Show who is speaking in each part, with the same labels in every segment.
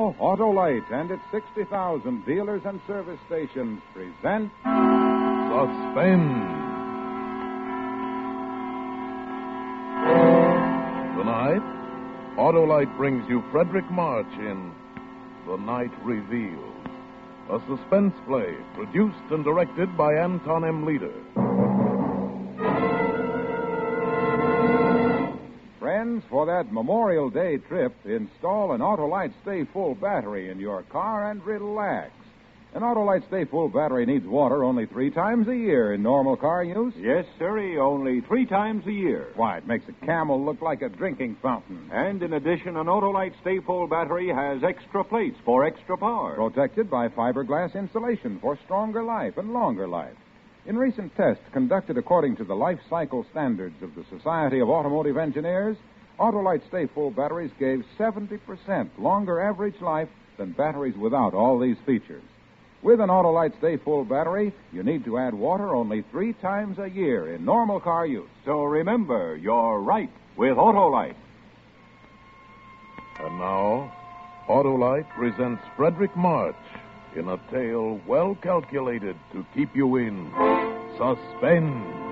Speaker 1: now, Autolite and its 60,000 dealers and service stations present
Speaker 2: Suspense. Tonight, Autolite brings you Frederick March in The Night Reveals, a suspense play produced and directed by Anton M. Leader.
Speaker 1: Friends, for that Memorial Day trip, install an Autolite Stay Full battery in your car and relax. An Autolite Stay Full battery needs water only 3 times a year in normal car use.
Speaker 3: Yes, sirree, only 3 times a year.
Speaker 1: Why, it makes a Camel look like a drinking fountain.
Speaker 3: And in addition, an Autolite Stay Full battery has extra plates for extra power.
Speaker 1: Protected by fiberglass insulation for stronger life and longer life. In recent tests conducted according to the life cycle standards of the Society of Automotive Engineers, Autolite Stay Full batteries gave 70% longer average life than batteries without all these features. With an Autolite Stay Full battery, you need to add water only 3 times a year in normal car use.
Speaker 3: So remember, you're right with Autolite.
Speaker 2: And now, Autolite presents Frederick March in a tale well calculated to keep you in suspense.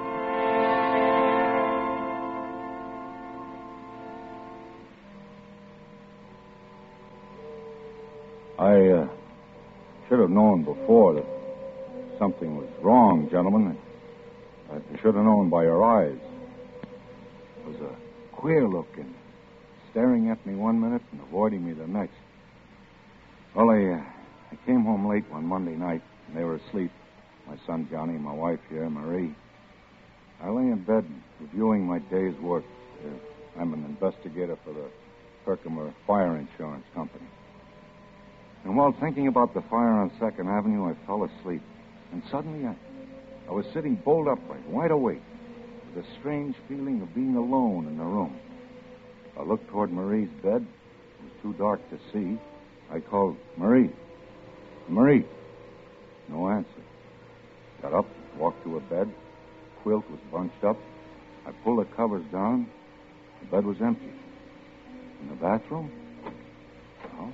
Speaker 4: I should have known before that something was wrong, gentlemen. I should have known by your eyes. It was a queer look, and staring at me one minute and avoiding me the next. Well, I came home late one Monday night, and they were asleep. My son Johnny, my wife here, Marie. I lay in bed reviewing my day's work. I'm an investigator for the Herkimer Fire Insurance Company. And while thinking about the fire on 2nd Avenue, I fell asleep. And suddenly I was sitting bolt upright, wide awake, with a strange feeling of being alone in the room. I looked toward Marie's bed. It was too dark to see. I called, "Marie. Marie." No answer. Got up, walked to her bed. The quilt was bunched up. I pulled the covers down. The bed was empty. In the bathroom? No.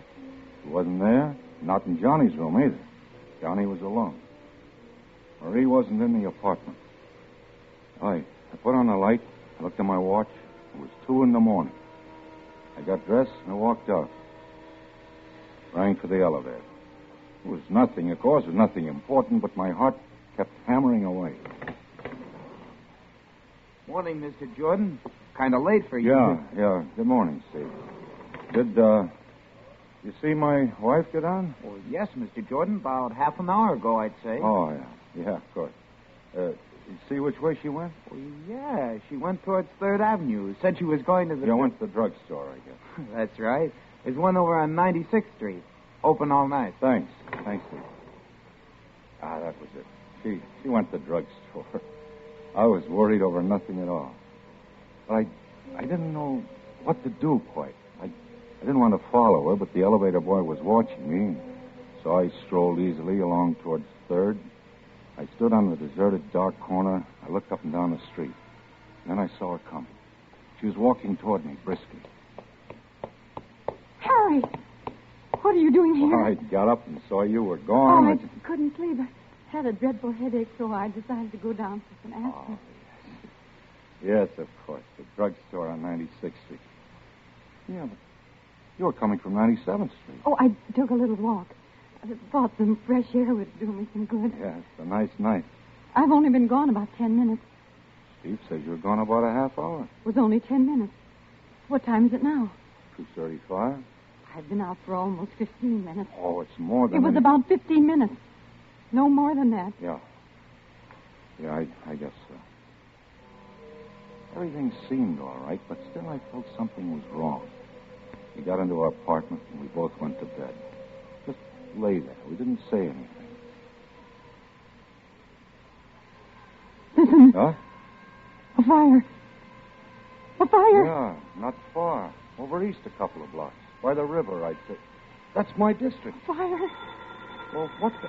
Speaker 4: He wasn't there. Not in Johnny's room either. Johnny was alone. Marie wasn't in the apartment. I put on the light. I looked at my watch. It was 2 a.m. I got dressed and I walked out. Rang for the elevator. It was nothing, of course. It was nothing important, but my heart kept hammering away.
Speaker 5: Morning, Mr. Jordan. Kind of late for you.
Speaker 4: Yeah. Good morning, Steve. Did, you see my wife get on?
Speaker 5: Well, yes, Mr. Jordan. About half an hour ago, I'd say.
Speaker 4: Oh, yeah. Yeah, of course. You see which way she went?
Speaker 5: Well, yeah, she went towards 3rd Avenue. Said she was going to the...
Speaker 4: Yeah, went to the drugstore, I guess.
Speaker 5: That's right. There's one over on 96th Street. Open all night.
Speaker 4: Thanks, Steve. That was it. She went to the drugstore. I was worried over nothing at all. But I didn't know what to do quite. I didn't want to follow her, but the elevator boy was watching me. So I strolled easily along towards 3rd. I stood on the deserted dark corner. I looked up and down the street. Then I saw her coming. She was walking toward me briskly.
Speaker 6: Harry! What are you doing here?
Speaker 4: Well, I got up and saw you were gone.
Speaker 6: Oh, I couldn't sleep. I had a dreadful headache, so I decided to go down for some aspirin.
Speaker 4: Yes, of course. The drugstore on 96th Street. Yeah, but you were coming from 97th Street.
Speaker 6: Oh, I took a little walk. I thought some fresh air would do me some good.
Speaker 4: Yeah, it's a nice night.
Speaker 6: I've only been gone about 10 minutes.
Speaker 4: Steve says you were gone about a half hour.
Speaker 6: It was only 10 minutes. What time is it now?
Speaker 4: 2:35.
Speaker 6: I've been out for almost 15 minutes.
Speaker 4: Oh, it's more than...
Speaker 6: It was about 15 minutes. No more than that.
Speaker 4: Yeah. Yeah, I guess so. Everything seemed all right, but still I felt something was wrong. We got into our apartment and we both went to bed. Just lay there. We didn't say anything.
Speaker 6: Listen.
Speaker 4: Huh?
Speaker 6: A fire. A fire.
Speaker 4: Yeah, not far. Over east a couple of blocks. By the river, I'd say. That's my district.
Speaker 6: Fire.
Speaker 4: Well, what the...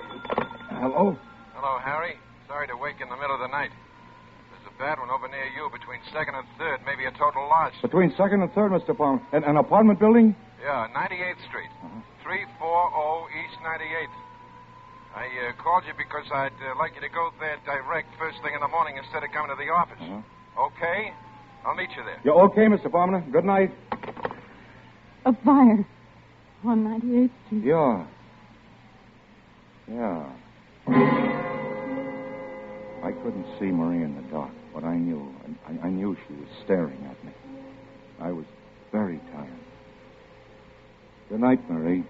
Speaker 4: Hello?
Speaker 7: Hello, Harry. Sorry to wake in the middle of the night. There's a bad one over near you between 2nd and 3rd. Maybe a total loss.
Speaker 4: Between 2nd and 3rd, Mr. Palmer. An apartment building?
Speaker 7: Yeah, 98th Street.
Speaker 4: Uh-huh.
Speaker 7: 340 East 98th. I called you because I'd like you to go there direct first thing in the morning instead of coming to the office.
Speaker 4: Uh-huh.
Speaker 7: Okay? I'll meet you there.
Speaker 4: You okay, Mr. Palmer? Good night.
Speaker 6: A fire on 98th Street.
Speaker 4: Yeah. I couldn't see Marie in the dark, but I knew. I knew she was staring at me. I was very tired. Good night, Marie.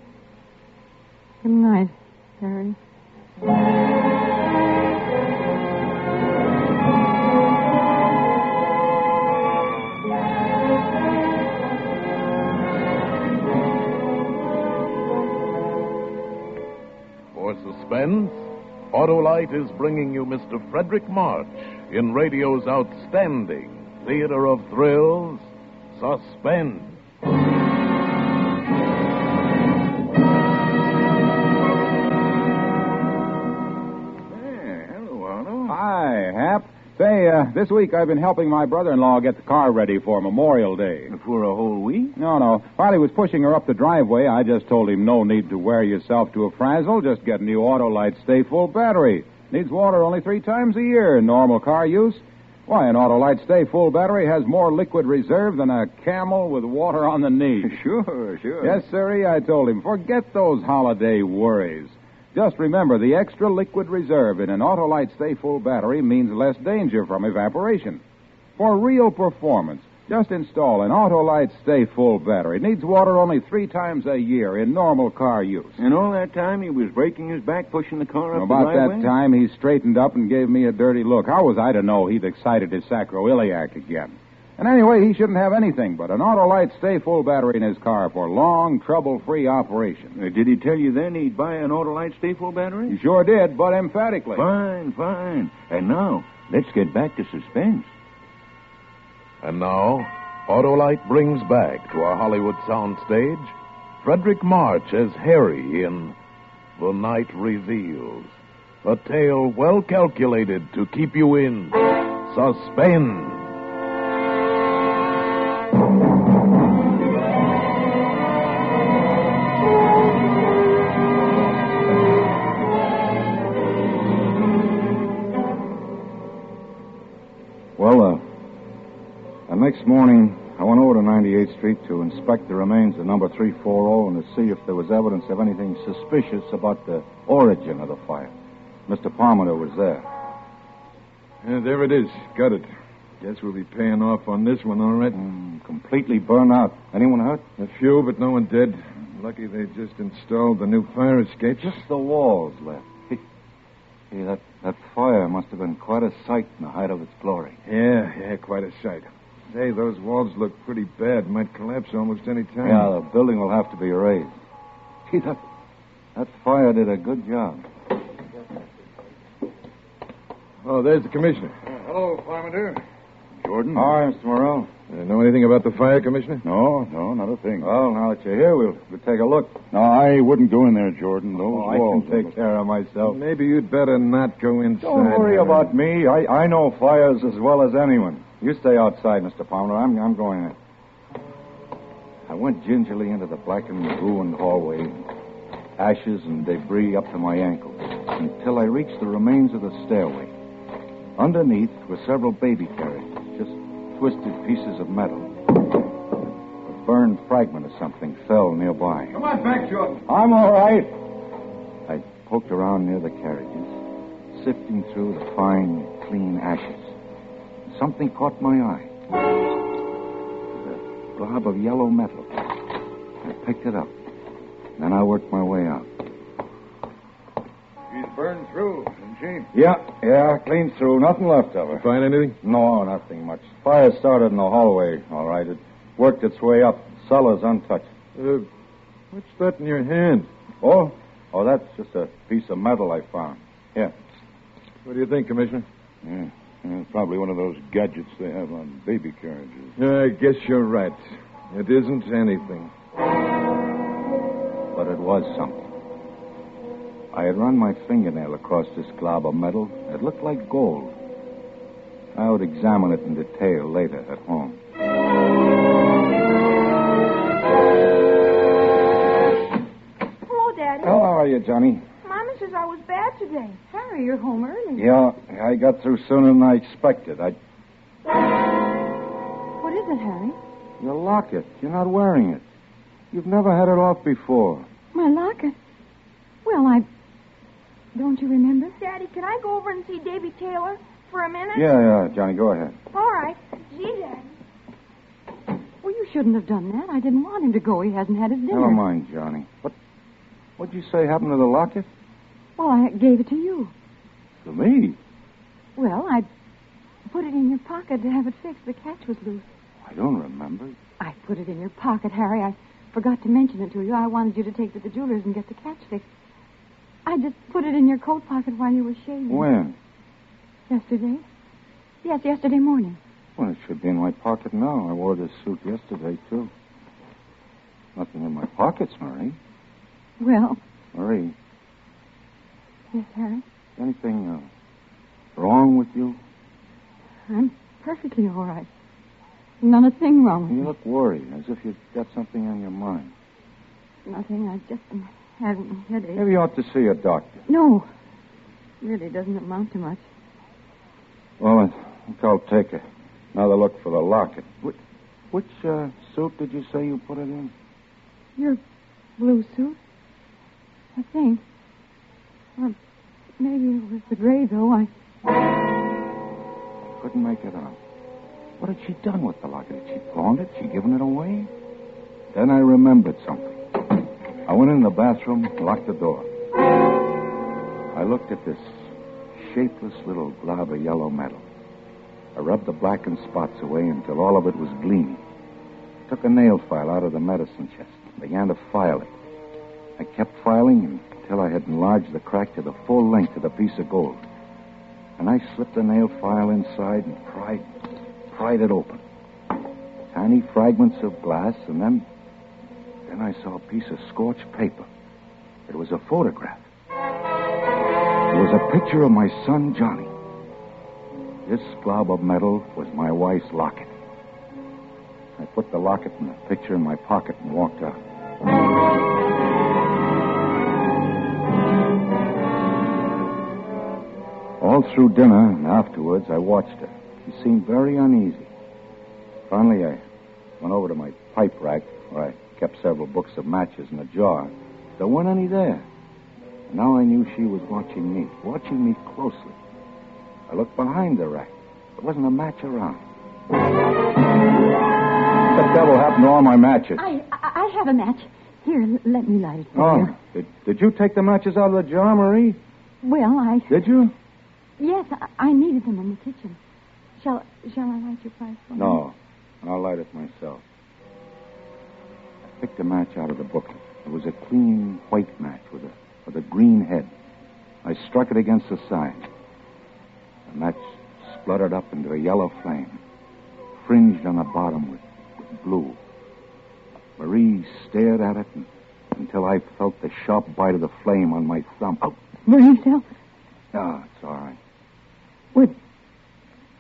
Speaker 6: Good night, Harry.
Speaker 2: For Suspense, Autolite is bringing you Mr. Frederick March in radio's outstanding theater of thrills, Suspense.
Speaker 4: Hello, Otto.
Speaker 1: Hi, Hap. Say, this week I've been helping my brother-in-law get the car ready for Memorial Day.
Speaker 4: For a whole week?
Speaker 1: No. While he was pushing her up the driveway, I just told him no need to wear yourself to a frazzle. Just get a new Autolite Stay Full battery. Needs water only 3 times a year in normal car use. Why, an Autolite Stay Full battery has more liquid reserve than a camel with water on the knee.
Speaker 4: Sure.
Speaker 1: Yes, sirree, I told him. Forget those holiday worries. Just remember, the extra liquid reserve in an Autolite Stay Full battery means less danger from evaporation. For real performance, just install an Autolite Stay Full battery. Needs water only 3 times a year in normal car use.
Speaker 8: And all that time he was breaking his back, pushing the car up
Speaker 1: About
Speaker 8: the driveway?
Speaker 1: that time, he straightened up and gave me a dirty look. How was I to know he'd excited his sacroiliac again? And anyway, he shouldn't have anything but an Autolite Stay Full battery in his car for long, trouble-free operation.
Speaker 8: Did he tell you then he'd buy an Autolite Stay Full battery?
Speaker 1: He sure did, but emphatically.
Speaker 8: Fine. And now, let's get back to Suspense.
Speaker 2: And now, Autolite brings back to our Hollywood soundstage Frederick March as Harry in The Night Reveals, a tale well calculated to keep you in suspense.
Speaker 4: Well, the next morning, I went over to 98th Street to inspect the remains of number 340 and to see if there was evidence of anything suspicious about the origin of the fire. Mr. Palmer was there.
Speaker 9: Yeah, there it is. Got it. Guess we'll be paying off on this one, all right.
Speaker 4: Completely burned out. Anyone hurt?
Speaker 9: A few, but no one dead. Lucky they just installed the new fire escape.
Speaker 4: Just the walls left. Hey, that fire must have been quite a sight in the height of its glory.
Speaker 9: Yeah, quite a sight. Say, those walls look pretty bad. Might collapse almost any time.
Speaker 4: Yeah, the building will have to be raised. Gee, that fire did a good job.
Speaker 9: Oh, there's the commissioner.
Speaker 2: Hello, Parmenter.
Speaker 4: Jordan? Hi, Mr. Morrell.
Speaker 9: Know anything about the fire, Commissioner?
Speaker 1: No, not a thing.
Speaker 4: Well, now that you're here, we'll take a look.
Speaker 1: No, I wouldn't go in there, Jordan. Those
Speaker 4: I
Speaker 1: walls.
Speaker 4: can take care of myself.
Speaker 9: Maybe you'd better not go inside.
Speaker 4: Don't worry about me. I know fires as well as anyone. You stay outside, Mr. Palmer. I'm going in. I went gingerly into the blackened, ruined hallway, ashes and debris up to my ankles, until I reached the remains of the stairway. Underneath were several baby carriages, just twisted pieces of metal. A burned fragment of something fell nearby.
Speaker 9: Come on back, Jordan.
Speaker 4: I'm all right. I poked around near the carriages, sifting through the fine, clean ashes. Something caught my eye. It was a glob of yellow metal. I picked it up. Then I worked my way out.
Speaker 9: She's burned through, isn't she?
Speaker 4: Yeah, clean through. Nothing left of her.
Speaker 9: Find anything?
Speaker 4: No, nothing much. Fire started in the hallway, all right. It worked its way up. Cellar's untouched.
Speaker 9: What's that in your hand?
Speaker 4: Oh, that's just a piece of metal I found. Here.
Speaker 9: What do you think, Commissioner?
Speaker 1: Yeah, probably one of those gadgets they have on baby carriages.
Speaker 9: I guess you're right. It isn't anything.
Speaker 4: But it was something. I had run my fingernail across this glob of metal. It looked like gold. I would examine it in detail later at home.
Speaker 10: Daddy.
Speaker 4: Oh, how are you, Johnny?
Speaker 10: Mama says I was bad today.
Speaker 6: Harry, you're home early.
Speaker 4: Yeah, I got through sooner than I expected.
Speaker 6: What is it, Harry?
Speaker 4: Your locket. You're not wearing it. You've never had it off before.
Speaker 6: My locket? Well, don't you remember?
Speaker 10: Daddy, can I go over and see Davy Taylor for a minute?
Speaker 4: Yeah, Johnny, go ahead.
Speaker 10: All right. Gee, Daddy.
Speaker 6: Well, you shouldn't have done that. I didn't want him to go. He hasn't had his dinner.
Speaker 4: Never mind, Johnny. What'd you say happened to the locket?
Speaker 6: Well, I gave it to you.
Speaker 4: To me?
Speaker 6: Well, I put it in your pocket to have it fixed. The catch was loose.
Speaker 4: I don't remember.
Speaker 6: I put it in your pocket, Harry. I forgot to mention it to you. I wanted you to take it to the jeweler's and get the catch fixed. I just put it in your coat pocket while you were shaving.
Speaker 4: When?
Speaker 6: Yesterday? Yes, yesterday morning.
Speaker 4: Well, it should be in my pocket now. I wore this suit yesterday, too. Nothing in my pockets, Marie.
Speaker 6: Well...
Speaker 4: Marie.
Speaker 6: Yes, Harry?
Speaker 4: Anything wrong with you?
Speaker 6: I'm perfectly all right. Not a thing wrong with
Speaker 4: You
Speaker 6: me.
Speaker 4: look worried, as if you've got something on your mind.
Speaker 6: Nothing. I've just been having a headache.
Speaker 4: Maybe you ought to see a doctor.
Speaker 6: No. Really doesn't amount to much.
Speaker 4: Well, I think I'll take another look for the locket. Which suit did you say you put it in?
Speaker 6: Your blue suit? I think. Well, maybe it was the gray, though. I
Speaker 4: couldn't make it out. What had she done with the locket? Had she pawned it? Had she given it away? Then I remembered something. I went in the bathroom, locked the door. I looked at this shapeless little glob of yellow metal. I rubbed the blackened spots away until all of it was gleaming. Took a nail file out of the medicine chest and began to file it. I kept filing until I had enlarged the crack to the full length of the piece of gold. And I slipped the nail file inside and pried it open. Tiny fragments of glass, and then I saw a piece of scorched paper. It was a photograph. It was a picture of my son, Johnny. This glob of metal was my wife's locket. I put the locket and the picture in my pocket and walked out. All through dinner and afterwards, I watched her. She seemed very uneasy. Finally, I went over to my pipe rack, where I kept several books of matches in a jar. There weren't any there. And now I knew she was watching me closely. I looked behind the rack. There wasn't a match around. What the devil happened to all my matches?
Speaker 6: I have a match. Here, let me light it for you.
Speaker 4: Did you take the matches out of the jar, Marie?
Speaker 6: Well,
Speaker 4: Did you?
Speaker 6: Yes, I needed them in the kitchen. Shall I light your pipe for you?
Speaker 4: No, I'll light it myself. I picked a match out of the booklet. It was a clean white match with a green head. I struck it against the side. The match spluttered up into a yellow flame, fringed on the bottom with blue. Marie stared at it until I felt the sharp bite of the flame on my thumb. Oh,
Speaker 6: Burn yourself?
Speaker 4: No, it's all right.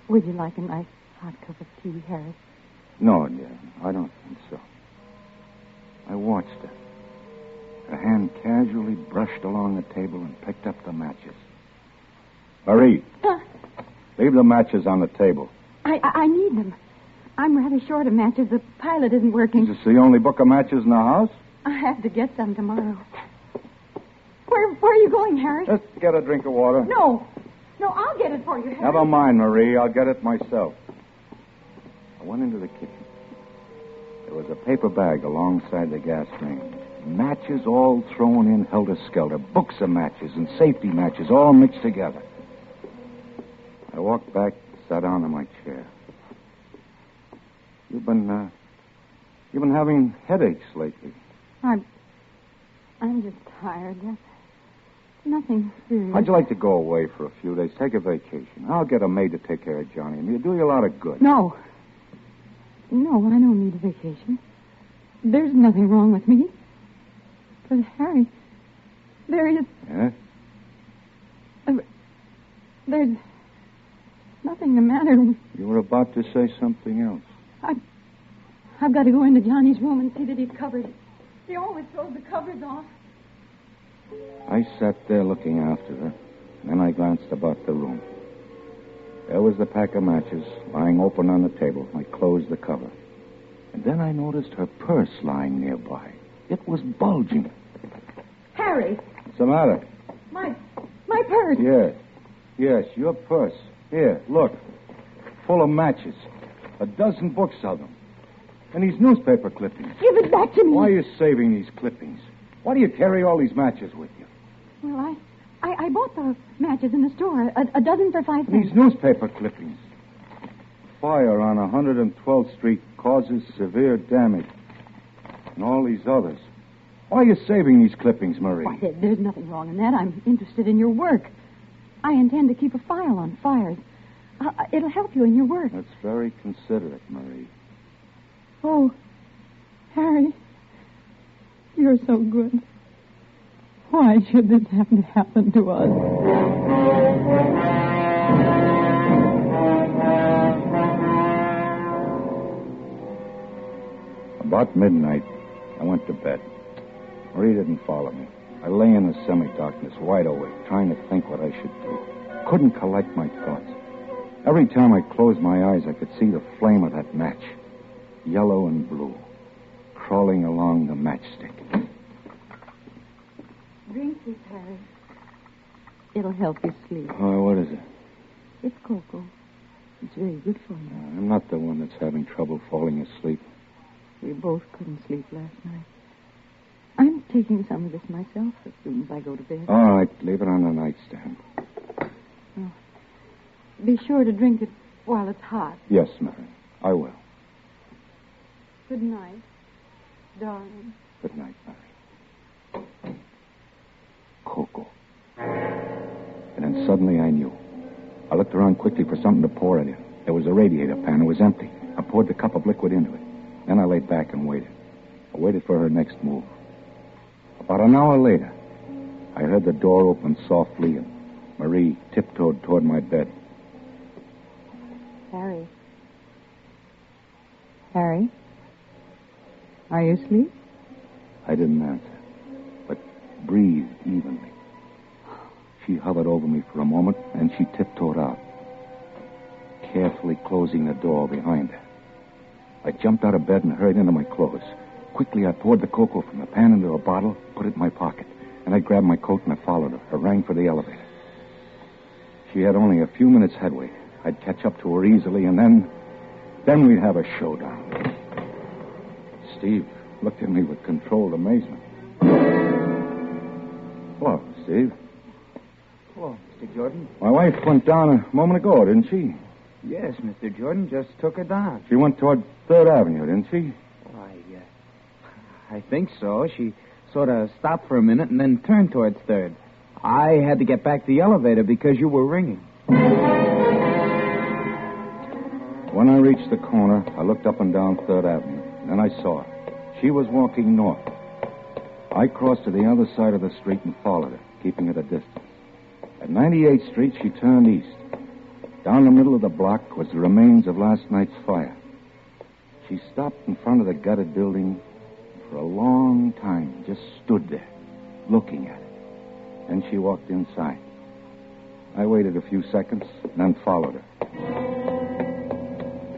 Speaker 6: Would you like a nice hot cup of tea, Harry?
Speaker 4: No, dear, I don't think so. I watched her. Her hand casually brushed along the table and picked up the matches. Marie, leave the matches on the table.
Speaker 6: I need them. I'm rather short of matches. The pilot isn't working.
Speaker 4: Is this the only book of matches in the house?
Speaker 6: I have to get some tomorrow. Where are you going, Harry?
Speaker 4: Just get a drink of water.
Speaker 6: No, I'll get it for you, Harry.
Speaker 4: Never mind, Marie. I'll get it myself. I went into the kitchen. There was a paper bag alongside the gas range. Matches all thrown in helter-skelter. Books of matches and safety matches all mixed together. I walked back, sat down in my chair. You've been having headaches lately.
Speaker 6: I'm just tired. That's nothing serious.
Speaker 4: How'd you like to go away for a few days? Take a vacation. I'll get a maid to take care of Johnny, and it'll do you a lot of good.
Speaker 6: No, I don't need a vacation. There's nothing wrong with me. But, Harry, there is...
Speaker 4: Yeah?
Speaker 6: There's nothing the matter with...
Speaker 4: You were about to say something else.
Speaker 6: I've got to go into Johnny's room and see that he's covered. He always throws the covers off.
Speaker 4: I sat there looking after her, and then I glanced about the room. There was the pack of matches lying open on the table. I closed the cover. And then I noticed her purse lying nearby. It was bulging.
Speaker 6: Harry,
Speaker 4: What's the matter?
Speaker 6: my purse.
Speaker 4: Yes, your purse. Here, look. Full of matches. A dozen books of them. And these newspaper clippings.
Speaker 6: Give it back to me.
Speaker 4: Why are you saving these clippings? Why do you carry all these matches with you?
Speaker 6: Well, I bought the matches in the store. A dozen for 5 cents.
Speaker 4: These newspaper clippings. Fire on 112th Street causes severe damage. And all these others. Why are you saving these clippings, Marie?
Speaker 6: Why, there's nothing wrong in that. I'm interested in your work. I intend to keep a file on fires. It'll help you in your work.
Speaker 4: That's very considerate, Marie.
Speaker 6: Oh, Harry, you're so good. Why should this happen to happen to us?
Speaker 4: About midnight, I went to bed. Marie didn't follow me. I lay in the semi-darkness, wide awake, trying to think what I should do. Couldn't collect my thoughts. Every time I closed my eyes, I could see the flame of that match, yellow and blue, crawling along the matchstick.
Speaker 6: Drink this, Harry. It'll help you sleep.
Speaker 4: Oh, what is it?
Speaker 6: It's cocoa. It's very good for you.
Speaker 4: I'm not the one that's having trouble falling asleep.
Speaker 6: We both couldn't sleep last night. I'm taking some of this myself as soon as I go to bed.
Speaker 4: All right, leave it on the nightstand.
Speaker 6: Oh. Be sure to drink it while it's hot.
Speaker 4: Yes, Mary, I will.
Speaker 6: Good night, darling.
Speaker 4: Good night, Mary. Cocoa. And then suddenly I knew. I looked around quickly for something to pour it in. There was a radiator pan. It was empty. I poured the cup of liquid into it. Then I lay back and waited. I waited for her next move. About an hour later, I heard the door open softly and Marie tiptoed toward my bed.
Speaker 6: Harry. Harry? Are you asleep?
Speaker 4: I didn't answer, but breathed evenly. She hovered over me for a moment, and she tiptoed out, carefully closing the door behind her. I jumped out of bed and hurried into my clothes. Quickly, I poured the cocoa from the pan into a bottle, put it in my pocket, and I grabbed my coat and I followed her. I rang for the elevator. She had only a few minutes headway. I'd catch up to her easily, and then we'd have a showdown. Steve looked at me with controlled amazement. Hello, Steve.
Speaker 5: Hello, Mr. Jordan.
Speaker 4: My wife went down a moment ago, didn't she?
Speaker 5: Yes, Mr. Jordan just took her down.
Speaker 4: She went toward 3rd Avenue, didn't she?
Speaker 5: Well, I think so. She sort of stopped for a minute and then turned towards 3rd. I had to get back to the elevator because you were ringing.
Speaker 4: When I reached the corner, I looked up and down 3rd Avenue. Then I saw her. She was walking north. I crossed to the other side of the street and followed her, keeping at a distance. At 98th Street, she turned east. Down the middle of the block was the remains of last night's fire. She stopped in front of the gutted building for a long time, just stood there, looking at it. Then she walked inside. I waited a few seconds, then followed her.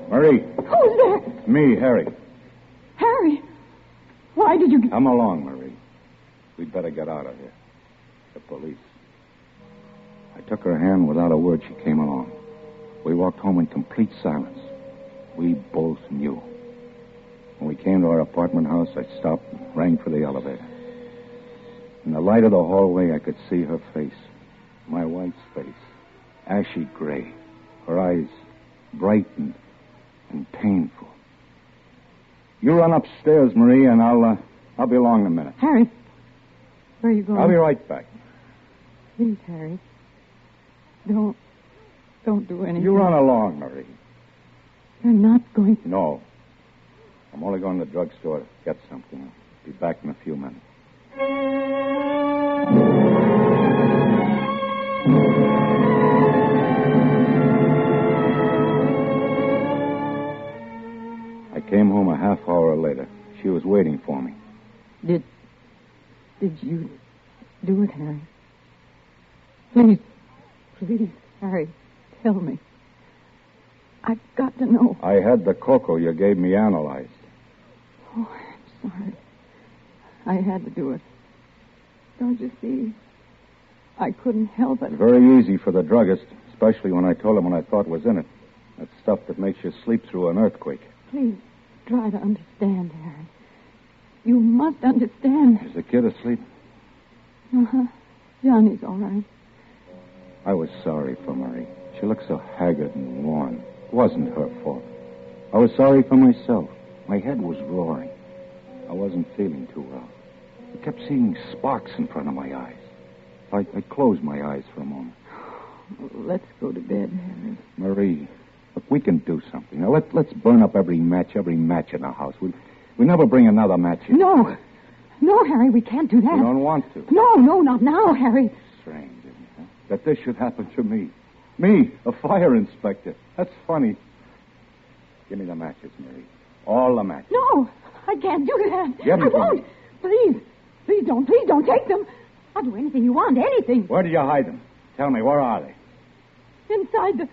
Speaker 4: Marie.
Speaker 6: Who's there?
Speaker 4: Me, Harry.
Speaker 6: Harry, why did you...
Speaker 4: Come along, Marie. We'd better get out of here. The police. I took her hand. Without a word, she came along. We walked home in complete silence. We both knew. When we came to our apartment house, I stopped and rang for the elevator. In the light of the hallway, I could see her face. My wife's face. Ashy gray. Her eyes brightened and painful. You run upstairs, Marie, and I'll be along in a minute.
Speaker 6: Harry, where are you going?
Speaker 4: I'll be right back.
Speaker 6: Please, Harry. Don't do anything.
Speaker 4: You run along, Marie.
Speaker 6: You're not going to...
Speaker 4: No. I'm only going to the drugstore to get something. I'll be back in a few minutes. I came home a half hour later. She was waiting for me.
Speaker 6: Did Do it, Harry. Please, please, Harry, tell me. I've got to know.
Speaker 4: I had the cocoa you gave me analyzed.
Speaker 6: Oh, I'm sorry. I had to do it. Don't you see? I couldn't help it.
Speaker 4: Very easy for the druggist, especially when I told him what I thought was in it. That stuff that makes you sleep through an earthquake.
Speaker 6: Please, try to understand, Harry. You must understand.
Speaker 4: Is the kid asleep?
Speaker 6: Uh-huh. Johnny's all right.
Speaker 4: I was sorry for Marie. She looked so haggard and worn. It wasn't her fault. I was sorry for myself. My head was roaring. I wasn't feeling too well. I kept seeing sparks in front of my eyes. I closed my eyes for a moment.
Speaker 6: Let's go to bed, Harry.
Speaker 4: Marie, look, we can do something. Now, let's burn up every match in the house. We never bring another match in.
Speaker 6: No. No, Harry, we can't do that.
Speaker 4: You don't want to.
Speaker 6: No, not now, Harry.
Speaker 4: Strange, isn't it? Huh? That this should happen to me. Me, a fire inspector. That's funny. Give me the matches, Marie. All the matches.
Speaker 6: No, I can't do that.
Speaker 4: Give me
Speaker 6: I won't. Please don't take them. I'll do anything you want, anything.
Speaker 4: Where did you hide them? Tell me, where are they?
Speaker 6: Inside the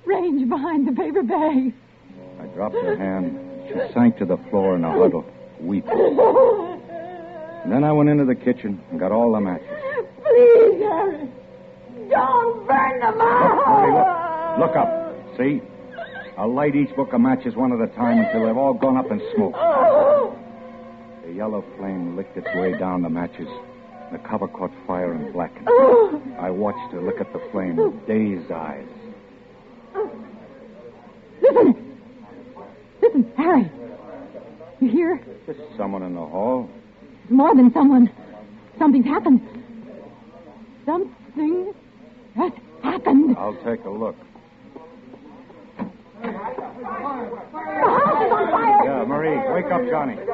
Speaker 6: range behind the paper bag.
Speaker 4: I dropped her hand. She sank to the floor in a huddle, weeping. And then I went into the kitchen and got all the matches.
Speaker 6: Please, Harry. Don't burn them out.
Speaker 4: Look up. See? I'll light each book of matches one at a time until they've all gone up in smoke. The yellow flame licked its way down the matches. The cover caught fire and blackened. I watched her look at the flame with dazed eyes.
Speaker 6: Listen, Harry. You hear?
Speaker 4: There's someone in the hall.
Speaker 6: More than someone. Something's happened. Something has happened.
Speaker 4: I'll take a look.
Speaker 6: The house is on fire.
Speaker 4: Yeah, Marie, wake up Johnny.
Speaker 6: Johnny!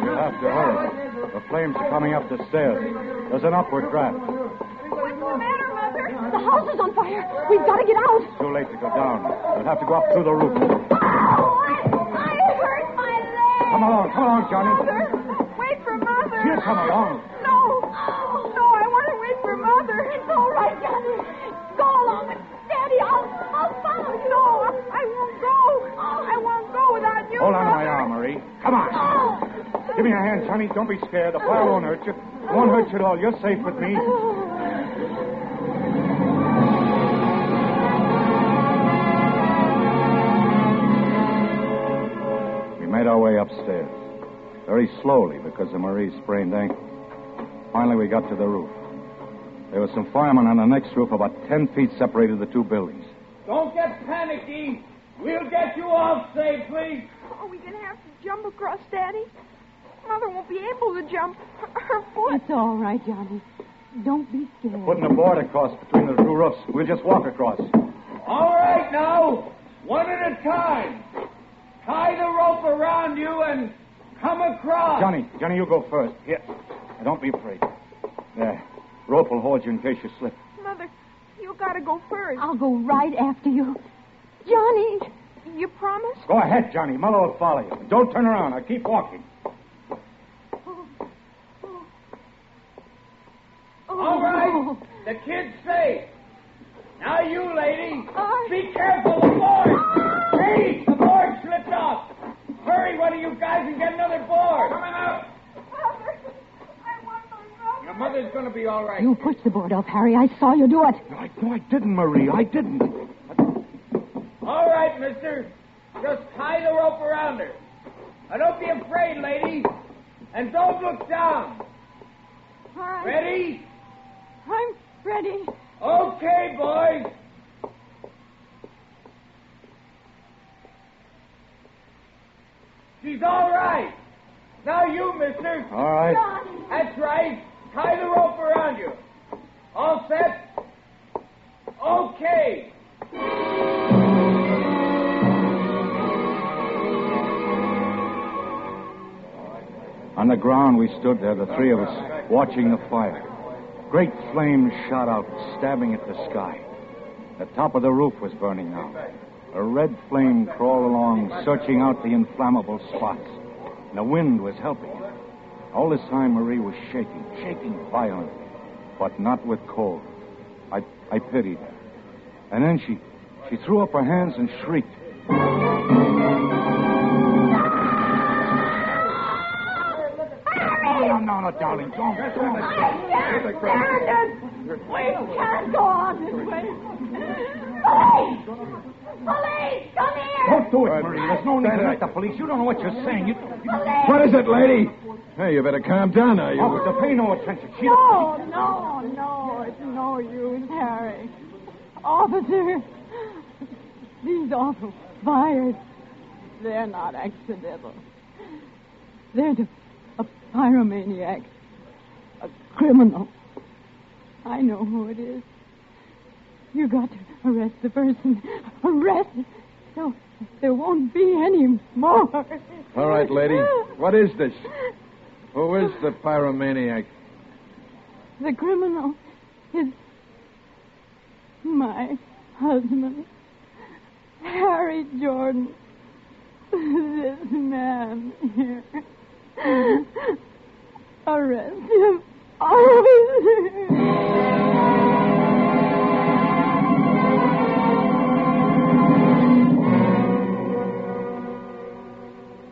Speaker 4: You'll have to hurry. The flames are coming up the stairs. There's an upward draft.
Speaker 10: What's the matter, Mother?
Speaker 6: The house is on fire. We've got to get out.
Speaker 4: It's too late to go down. We'll have to go up through the roof.
Speaker 10: I hurt my leg.
Speaker 4: Come along, Johnny.
Speaker 10: Mother, wait for Mother.
Speaker 4: Here, come along.
Speaker 10: No, I want to wait for Mother.
Speaker 6: It's all right, Johnny. Go along with Daddy. I'll follow you.
Speaker 10: No, I won't go. I won't go without you,
Speaker 4: Hold on to
Speaker 10: Mother.
Speaker 4: my arm, Marie. Come on. Give me a hand, Johnny. Don't be scared. The fire won't hurt you. It won't hurt you at all. You're safe with me. We made our way upstairs. Very slowly because of Marie's sprained ankle. Finally, we got to the roof. There were some firemen on the next roof. About 10 feet separated the two buildings.
Speaker 11: Don't get panicky. We'll get you off safely.
Speaker 10: Are we going to have to jump across, Daddy? Mother won't be able to jump. Her foot.
Speaker 6: It's all right, Johnny. Don't be scared.
Speaker 4: Putting a board across between the two roofs. We'll just walk across.
Speaker 11: All right, now. One at a time. Tie the rope around you and come across.
Speaker 4: Johnny, you go first. Here. Now, don't be afraid. There. Rope will hold you in case you slip.
Speaker 10: Mother, you got to go first.
Speaker 6: I'll go right after you. Johnny.
Speaker 10: You promise?
Speaker 4: Go ahead, Johnny. Mullo will follow you. Don't turn around. I'll keep walking.
Speaker 11: All right. The kid's safe. Now you, lady. Be careful. The board. Hey, the board slipped off. Hurry, one of you guys, and get another board. Coming out.
Speaker 10: Mother, I want my mother.
Speaker 11: Your mother's going to be all right.
Speaker 6: You pushed the board off, Harry. I saw you do it.
Speaker 4: No, I didn't, Marie. I didn't.
Speaker 11: All right, mister. Just tie the rope around her. Now, don't be afraid, lady. And don't look down.
Speaker 6: All right.
Speaker 11: Ready?
Speaker 6: I'm ready.
Speaker 11: Okay, boys. She's all right. Now you, mister.
Speaker 4: All right.
Speaker 6: Johnny.
Speaker 11: That's right. Tie the rope around you. All set? Okay.
Speaker 4: On the ground, we stood there, the three of us, watching the fire. Great flames shot out, stabbing at the sky. The top of the roof was burning now. A red flame crawled along, searching out the inflammable spots. And the wind was helping it. All this time, Marie was shaking violently, but not with cold. I pitied her. And then she threw up her hands and shrieked. No, darling, don't.
Speaker 10: We can't go on this way. Police, come here!
Speaker 4: Don't do it, Marie. There's no need to let the police. You don't know what you're saying.
Speaker 9: What is it, lady? Hey, you better calm down now.
Speaker 4: Officer, pay no attention.
Speaker 6: No, it's no use, Harry. Officer, these auto fires, they're not accidental. There's a pyromaniac, a criminal. I know who it is. You got to arrest the person. Arrest him. So there won't be any more.
Speaker 9: All right, lady. What is this? Who is the pyromaniac?
Speaker 6: The criminal is my husband, Harry Jordan. This man here. Arrest him, officer.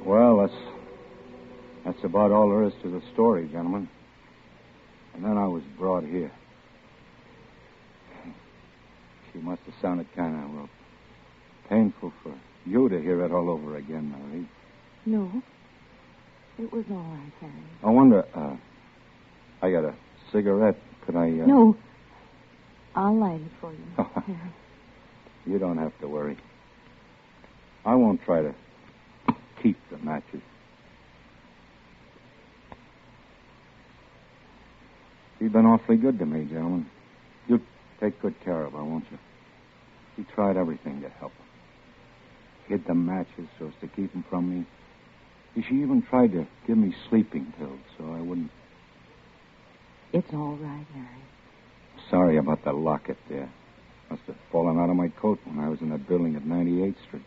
Speaker 4: Well, that's about all there is to the story, gentlemen. And then I was brought here. She must have sounded kind of painful for you to hear it all over again, Marie.
Speaker 6: No, it was all right, Harry.
Speaker 4: I wonder, I got a cigarette. Could I,
Speaker 6: No, I'll light it for you, Harry.
Speaker 4: You don't have to worry. I won't try to keep the matches. You've been awfully good to me, gentlemen. You take good care of her, won't you? She tried everything to help her. Hid the matches so as to keep them from me. She even tried to give me sleeping pills so I wouldn't...
Speaker 6: It's all right, Harry.
Speaker 4: Sorry about the locket there. Must have fallen out of my coat when I was in that building at 98th Street.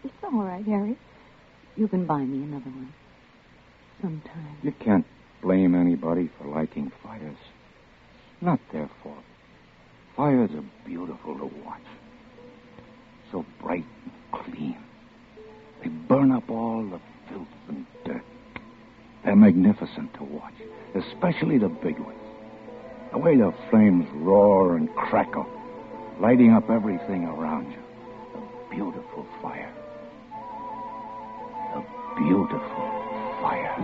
Speaker 6: It's all right, Harry. You can buy me another one. Sometime.
Speaker 4: You can't blame anybody for liking fires. Not their fault. Fires are beautiful to watch. So bright and clean. They burn up all the filth and dirt. They're magnificent to watch, especially the big ones. The way the flames roar and crackle, lighting up everything around you. A beautiful fire. A beautiful fire.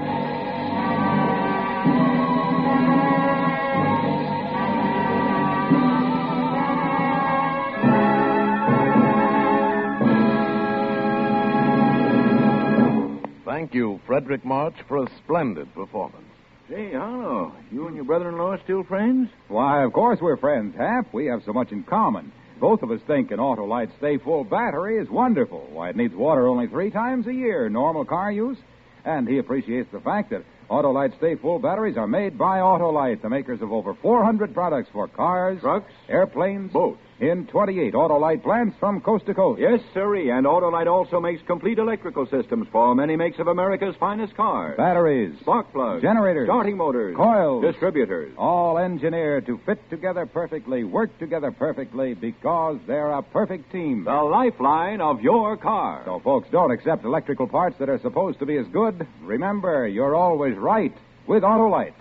Speaker 2: Thank you, Frederick March, for a splendid performance.
Speaker 8: Say, Harlow, you and your brother-in-law still friends?
Speaker 1: Why, of course we're friends, Hap. We have so much in common. Both of us think an Autolite Stay Full battery is wonderful. Why, it needs water only 3 times a year, normal car use. And he appreciates the fact that Autolite Stay Full batteries are made by Autolite, the makers of over 400 products for cars,
Speaker 8: trucks,
Speaker 1: airplanes,
Speaker 8: boats.
Speaker 1: In 28 Autolite plants from coast to coast.
Speaker 3: Yes, sirree. And Autolite also makes complete electrical systems for many makes of America's finest cars.
Speaker 1: Batteries,
Speaker 3: spark plugs,
Speaker 1: generators,
Speaker 3: starting motors,
Speaker 1: coils,
Speaker 3: distributors.
Speaker 1: All engineered to fit together perfectly, work together perfectly, because they're a perfect team.
Speaker 3: The lifeline of your car.
Speaker 1: So, folks, don't accept electrical parts that are supposed to be as good. Remember, you're always right with Autolite.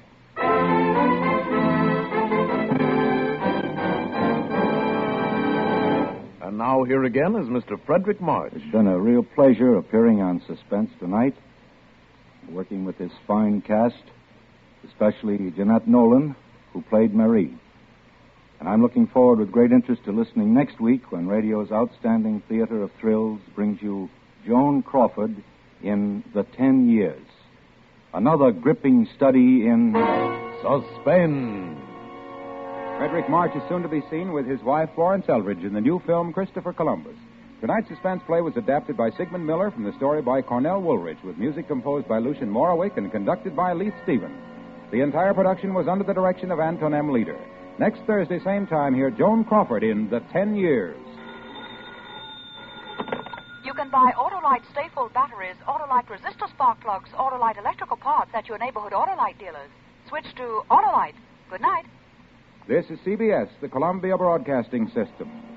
Speaker 2: And now here again is Mr. Frederick March.
Speaker 4: It's been a real pleasure appearing on Suspense tonight, working with this fine cast, especially Jeanette Nolan, who played Marie. And I'm looking forward with great interest to listening next week when radio's outstanding theater of thrills brings you Joan Crawford in The 10 Years. Another gripping study in
Speaker 2: Suspense.
Speaker 1: Frederick March is soon to be seen with his wife, Florence Eldridge, in the new film Christopher Columbus. Tonight's suspense play was adapted by Sigmund Miller from the story by Cornell Woolrich, with music composed by Lucien Morawick and conducted by Leith Stevens. The entire production was under the direction of Anton M. Leader. Next Thursday, same time, hear Joan Crawford in The 10 Years.
Speaker 12: You can buy Autolite Stay-Full batteries, Autolite resistor spark plugs, Autolite electrical parts at your neighborhood Autolite dealers. Switch to Autolite. Good night.
Speaker 1: This is CBS, the Columbia Broadcasting System.